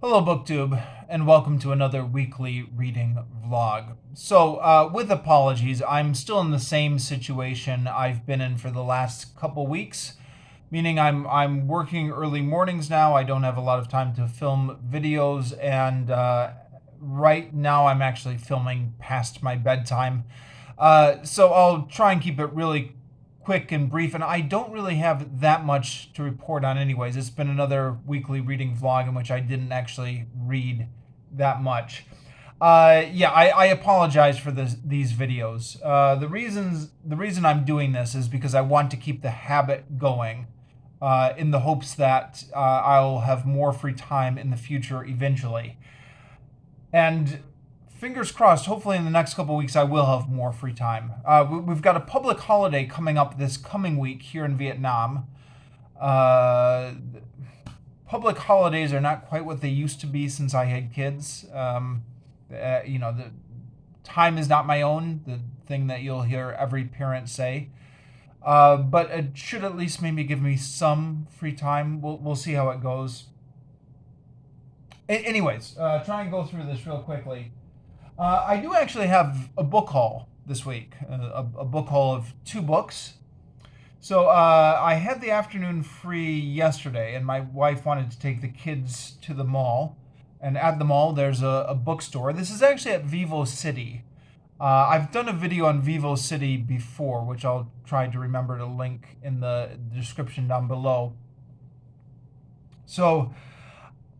Hello, BookTube, and welcome to another weekly reading vlog. So, with apologies, I'm still in the same situation I've been in for the last couple weeks, meaning I'm working early mornings now. I don't have a lot of time to film videos, and right now I'm actually filming past my bedtime. So I'll try and keep it really quick and brief, and I don't really have that much to report on anyways. It's been another weekly reading vlog in which I didn't actually read that much. I apologize for these videos. The reason I'm doing this is because I want to keep the habit going, in the hopes that I'll have more free time in the future eventually. And fingers crossed, hopefully in the next couple of weeks I will have more free time. We've got a public holiday coming up this coming week here in Vietnam. Uh, Public holidays are not quite what they used to be since I had kids. The time is not my own, the thing that you'll hear every parent say. But it should at least maybe give me some free time. We'll see how it goes. Anyways, try and go through this real quickly. I do actually have a book haul this week, a book haul of 2 books. So I had the afternoon free yesterday, and my wife wanted to take the kids to the mall. And at the mall, there's a bookstore. This is actually at Vivo City. I've done a video on Vivo City before, which I'll try to remember to link in the description down below. So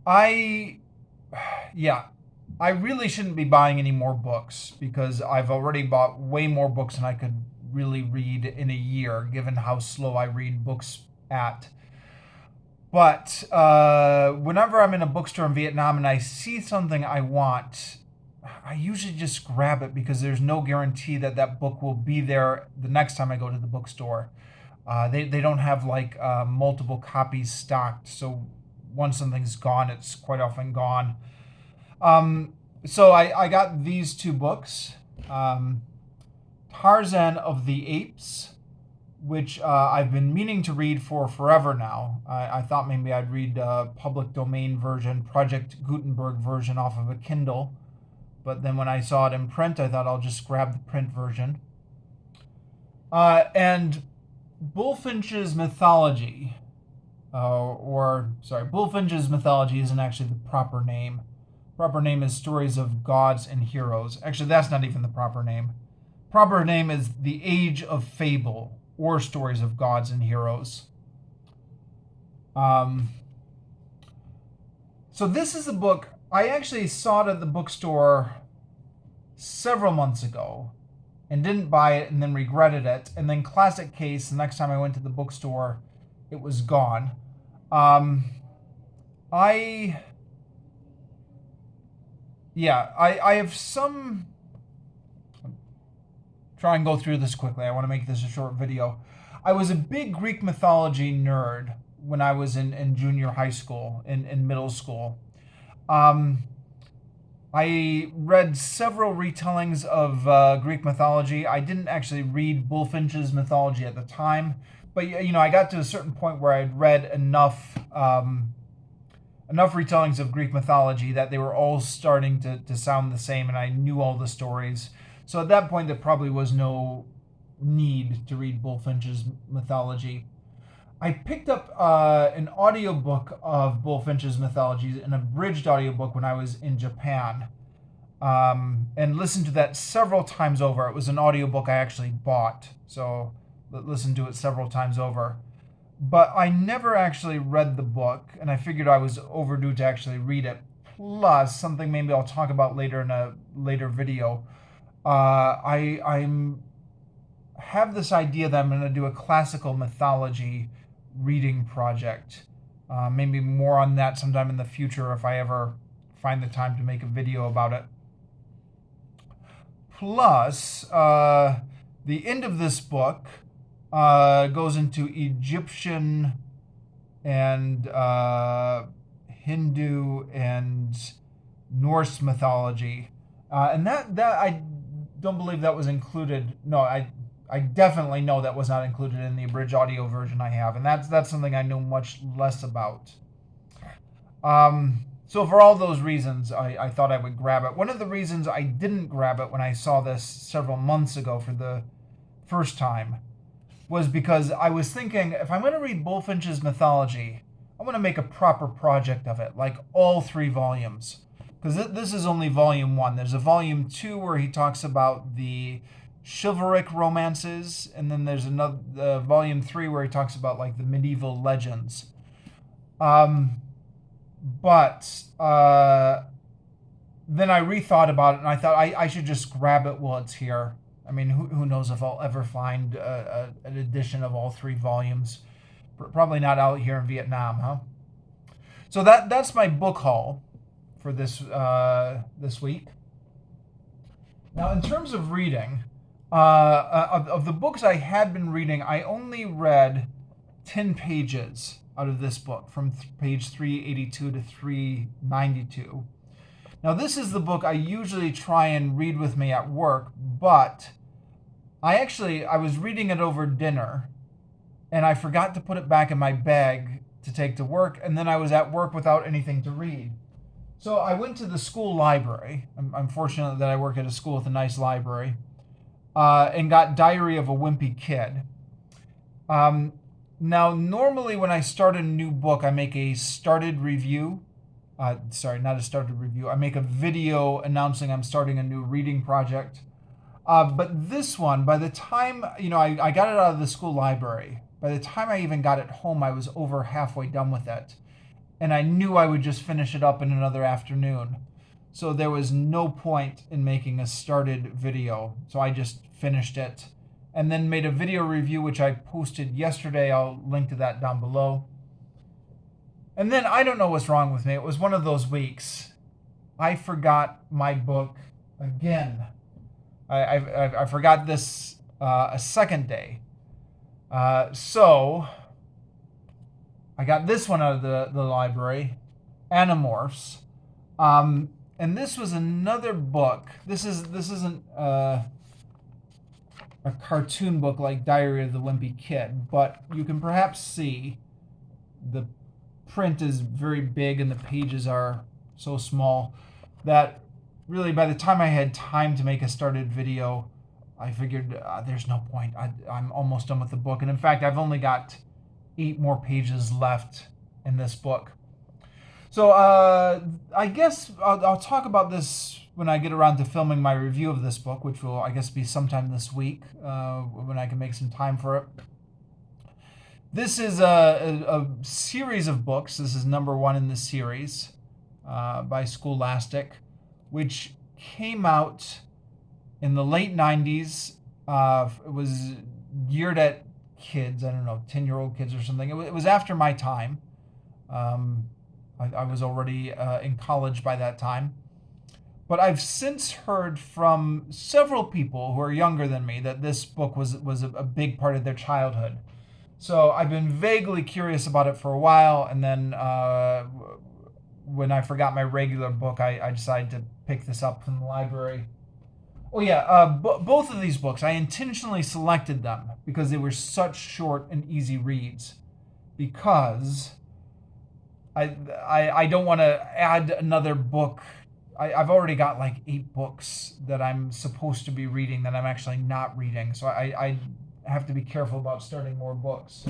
I, yeah, I really shouldn't be buying any more books because I've already bought way more books than I could really read in a year, given how slow I read books at. But whenever I'm in a bookstore in Vietnam and I see something I want, I usually just grab it because there's no guarantee that that book will be there the next time I go to the bookstore. They don't have like multiple copies stocked, so once something's gone, it's quite often gone. So I got these 2 books. Tarzan of the Apes, which I've been meaning to read for forever now. I thought maybe I'd read public domain version, Project Gutenberg version off of a Kindle. But then when I saw it in print, I thought I'll just grab the print version. And Bullfinch's Mythology, Bullfinch's Mythology isn't actually the proper name. Proper name is Stories of Gods and Heroes. Actually, that's not even the proper name. Proper name is The Age of Fable, or Stories of Gods and Heroes. So this is a book I actually saw it at the bookstore several months ago and didn't buy it and then regretted it. And then classic case, the next time I went to the bookstore, it was gone. I have some. Try and go through this quickly. I want to make this a short video. I was a big Greek mythology nerd when I was in junior high school, in middle school. I read several retellings of Greek mythology. I didn't actually read Bullfinch's Mythology at the time, but I got to a certain point where I'd read enough retellings of Greek mythology that they were all starting to sound the same, and I knew all the stories. So at that point, there probably was no need to read Bullfinch's Mythology. I picked up an audiobook of Bullfinch's Mythology, an abridged audiobook, when I was in Japan, and listened to that several times over. It was an audiobook I actually bought, so listened to it several times over. But I never actually read the book, and I figured I was overdue to actually read it. Plus, something maybe I'll talk about later in a later video. I'm have this idea that I'm going to do a classical mythology reading project. Maybe more on that sometime in the future if I ever find the time to make a video about it. Plus, the end of this book goes into Egyptian and Hindu and Norse mythology, and that I don't believe that was included. No, I definitely know that was not included in the abridged audio version I have, and that's something I know much less about. So for all those reasons, I thought I would grab it. One of the reasons I didn't grab it when I saw this several months ago for the first time was because I was thinking, if I'm going to read Bulfinch's mythology, I want to make a proper project of it, like all 3 volumes. Because this is only volume 1. There's a volume 2 where he talks about the chivalric romances, and then there's another volume 3 where he talks about like the medieval legends. But then I rethought about it, and I thought I should just grab it while it's here. I mean, who knows if I'll ever find an edition of all 3 volumes. Probably not out here in Vietnam, huh? So that's my book haul for this week. Now, in terms of reading, of the books I had been reading, I only read 10 pages out of this book, from page 382 to 392. Now, this is the book I usually try and read with me at work, but I was reading it over dinner, and I forgot to put it back in my bag to take to work, and then I was at work without anything to read. So I went to the school library. I'm fortunate that I work at a school with a nice library, and got Diary of a Wimpy Kid. Now, normally when I start a new book, I make a started review. Sorry, not a started review. I make a video announcing I'm starting a new reading project. But this one, by the time, I got it out of the school library, by the time I even got it home, I was over halfway done with it. And I knew I would just finish it up in another afternoon. So there was no point in making a started video. So I just finished it and then made a video review, which I posted yesterday. I'll link to that down below. And then I don't know what's wrong with me. It was one of those weeks. I forgot my book again. I forgot this a second day. So I got this one out of the library, Animorphs. And this was another book. This isn't a cartoon book like Diary of the Wimpy Kid, but you can perhaps see the print is very big and the pages are so small that really by the time I had time to make a started video, I figured there's no point. I'm almost done with the book. And in fact, I've only got 8 more pages left in this book. So I guess I'll talk about this when I get around to filming my review of this book, which will, I guess, be sometime this week when I can make some time for it. This is a series of books. This is number 1 in the series by Scholastic, which came out in the late 90s. It was geared at kids, I don't know, 10-year-old kids or something. It was after my time. I was already in college by that time. But I've since heard from several people who are younger than me that this book was a big part of their childhood. So I've been vaguely curious about it for a while, and then when I forgot my regular book, I decided to pick this up from the library. Oh yeah, both of these books, I intentionally selected them because they were such short and easy reads. Because I don't want to add another book. I've already got like 8 books that I'm supposed to be reading that I'm actually not reading. So I have to be careful about starting more books.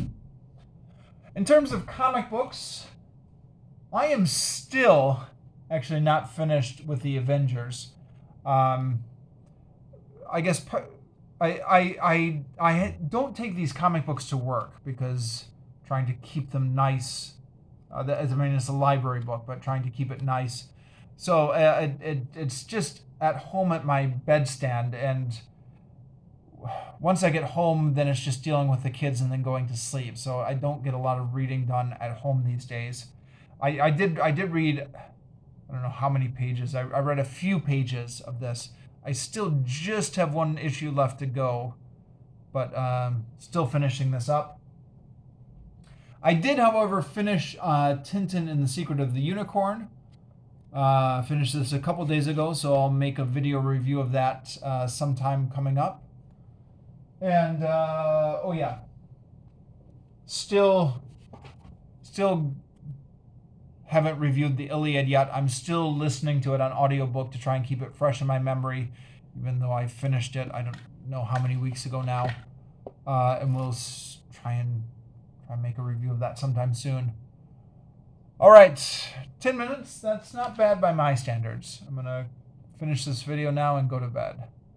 In terms of comic books, I am still actually not finished with the Avengers. I guess I don't take these comic books to work because trying to keep them nice. I mean, it's a library book, but trying to keep it nice. So it's just at home at my bedstand, and once I get home, then it's just dealing with the kids and then going to sleep. So I don't get a lot of reading done at home these days. I did read, I don't know how many pages. I read a few pages of this. I still just have 1 issue left to go, but still finishing this up. I did, however, finish Tintin and the Secret of the Unicorn. Finished this a couple days ago, so I'll make a video review of that sometime coming up. And, oh yeah, still haven't reviewed the Iliad yet. I'm still listening to it on audiobook to try and keep it fresh in my memory, even though I finished it, I don't know how many weeks ago now. And we'll try and make a review of that sometime soon. All right, 10 minutes. That's not bad by my standards. I'm going to finish this video now and go to bed.